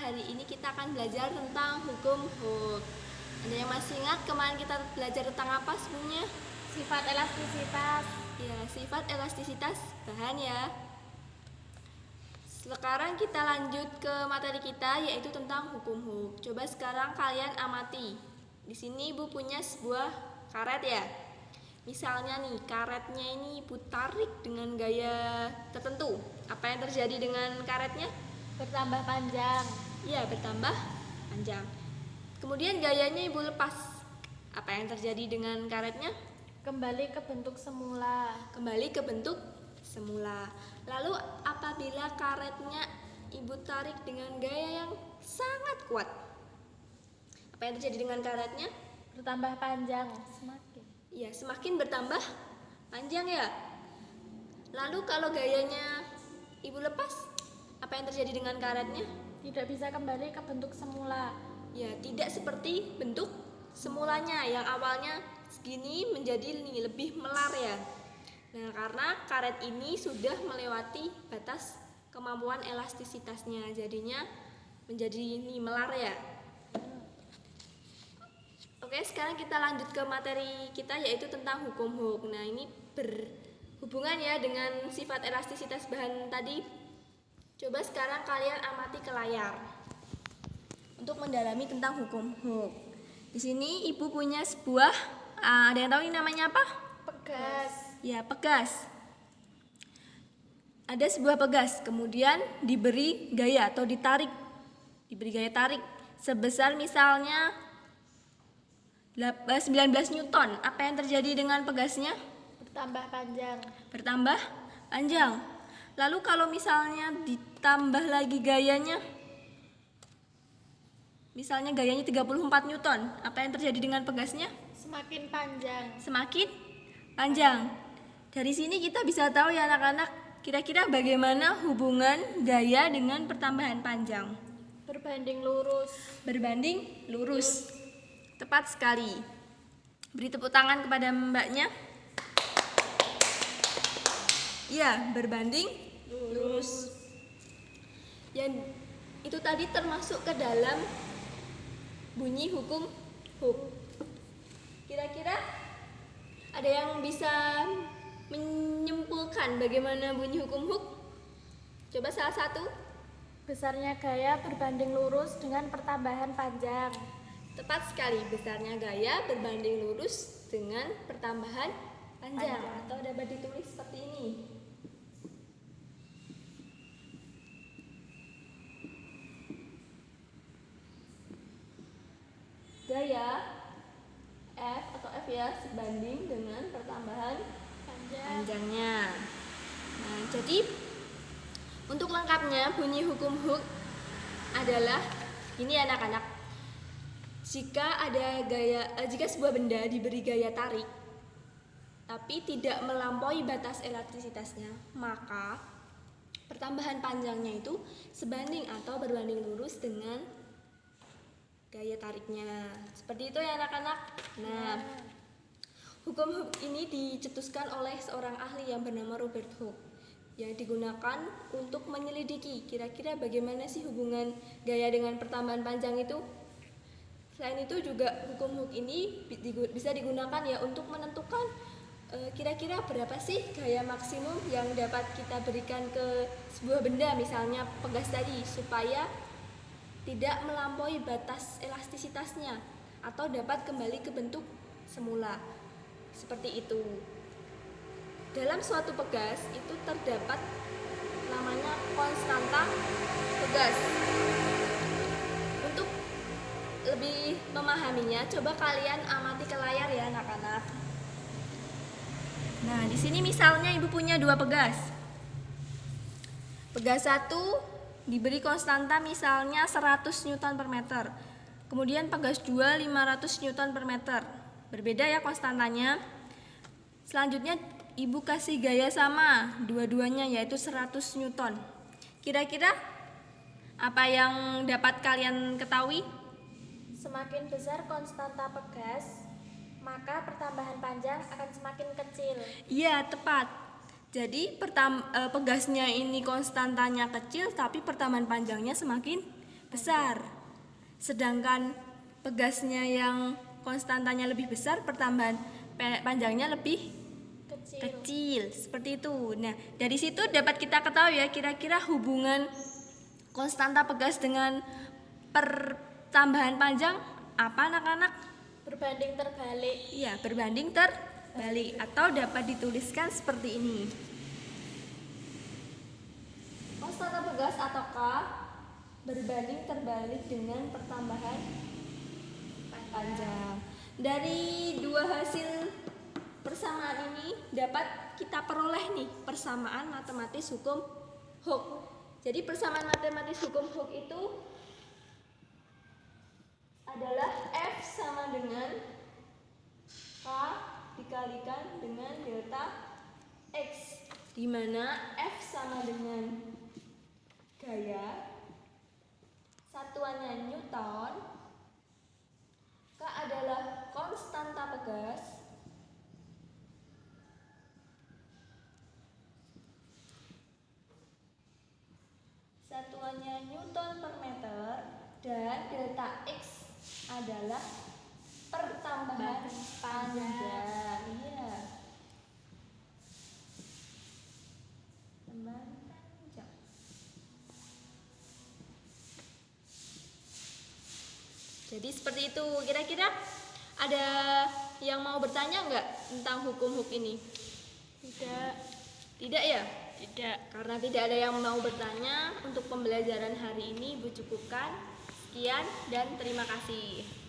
hari ini kita akan belajar tentang hukum Hooke. Ada yang masih ingat kemarin kita belajar tentang apa sebelumnya? Sifat elastisitas. Ya, sifat elastisitas bahan ya. Sekarang kita lanjut ke materi kita yaitu tentang hukum Hooke. Coba sekarang kalian amati. Di sini Ibu punya sebuah karet ya. Misalnya nih, karetnya ini Ibu tarik dengan gaya tertentu. Apa yang terjadi dengan karetnya? Bertambah panjang. Iya, bertambah panjang. Kemudian gayanya Ibu lepas. Apa yang terjadi dengan karetnya? Kembali ke bentuk semula. Kembali ke bentuk semula. Lalu apabila karetnya Ibu tarik dengan gaya yang sangat kuat, apa yang terjadi dengan karetnya? Bertambah panjang. Semakin. Ya, semakin bertambah panjang ya. Lalu kalau gayanya Ibu lepas, apa yang terjadi dengan karetnya? Tidak bisa kembali ke bentuk semula. Ya, tidak seperti bentuk semulanya yang awalnya segini menjadi ini lebih melar ya. Nah, karena karet ini sudah melewati batas kemampuan elastisitasnya, jadinya menjadi ini melar ya. Oke, sekarang kita lanjut ke materi kita yaitu tentang hukum Hooke. Nah, ini berhubungan ya dengan sifat elastisitas bahan tadi. Coba sekarang kalian amati ke layar untuk mendalami tentang hukum Hooke. Di sini Ibu punya sebuah, ada yang tahu ini namanya apa? Pegas. Ya, pegas. Ada sebuah pegas, kemudian diberi gaya atau ditarik, diberi gaya tarik sebesar misalnya 19 Newton. Apa yang terjadi dengan pegasnya? Bertambah panjang. Bertambah panjang. Lalu kalau misalnya ditambah lagi gayanya, misalnya gayanya 34 Newton, apa yang terjadi dengan pegasnya? Semakin panjang. Semakin panjang. Dari sini kita bisa tahu ya anak-anak, kira-kira bagaimana hubungan gaya dengan pertambahan panjang? Berbanding lurus. Berbanding lurus. Tepat sekali. Beri tepuk tangan kepada mbaknya. Ya, berbanding lurus. Yang itu tadi termasuk ke dalam bunyi hukum Hooke. Kira-kira ada yang bisa menyimpulkan bagaimana bunyi hukum Hooke? Coba salah satu. Besarnya gaya berbanding lurus dengan pertambahan panjang. Tepat sekali, besarnya gaya berbanding lurus dengan pertambahan panjang. Atau dapat ditulis seperti ini. Gaya F atau F ya sebanding dengan pertambahan panjangnya. Nah, jadi untuk lengkapnya bunyi hukum Hooke adalah ini anak-anak. Jika sebuah benda diberi gaya tarik tapi tidak melampaui batas elastisitasnya, maka pertambahan panjangnya itu sebanding atau berbanding lurus dengan gaya tariknya. Seperti itu ya anak-anak. Nah, hukum Hooke ini dicetuskan oleh seorang ahli yang bernama Robert Hooke yang digunakan untuk menyelidiki kira-kira bagaimana sih hubungan gaya dengan pertambahan panjang itu. Selain itu juga hukum Hooke ini bisa digunakan ya untuk menentukan kira-kira berapa sih gaya maksimum yang dapat kita berikan ke sebuah benda, misalnya pegas tadi, supaya tidak melampaui batas elastisitasnya atau dapat kembali ke bentuk semula. Seperti itu. Dalam suatu pegas itu terdapat namanya konstanta pegas. Untuk lebih memahaminya, coba kalian amati ke layar ya anak-anak. Nah, di sini misalnya Ibu punya dua pegas. Pegas satu diberi konstanta misalnya 100 Newton per meter. Kemudian pegas 2 500 Newton per meter. Berbeda ya konstantanya. Selanjutnya Ibu kasih gaya sama dua-duanya yaitu 100 Newton. Kira-kira apa yang dapat kalian ketahui? Semakin besar konstanta pegas, maka pertambahan panjang akan semakin kecil. Iya, tepat. Jadi pegasnya ini konstantanya kecil tapi pertambahan panjangnya semakin besar. Sedangkan pegasnya yang konstantanya lebih besar, pertambahan panjangnya lebih kecil. Seperti itu. Nah, dari situ dapat kita ketahui ya kira-kira hubungan konstanta pegas dengan pertambahan panjang apa anak-anak? Berbanding terbalik. Iya, berbanding terbalik atau dapat dituliskan seperti ini. Konstanta pegas atau K berbanding terbalik dengan pertambahan panjang. Dari dua hasil persamaan ini dapat kita peroleh nih persamaan matematis hukum Hooke. Jadi persamaan matematis hukum Hooke itu adalah F sama dengan K dikalikan dengan delta X, di mana F sama dengan gaya, satuannya Newton, K adalah konstanta pegas, satuannya Newton per meter, dan delta X adalah pertambahan panjang. Iya. Tambahan panjang. Jadi seperti itu. Kira-kira ada yang mau bertanya nggak tentang hukum Hooke ini? Tidak. Tidak ya? Tidak. Karena tidak ada yang mau bertanya, untuk pembelajaran hari ini Ibu cukupkan. Sekian dan terima kasih.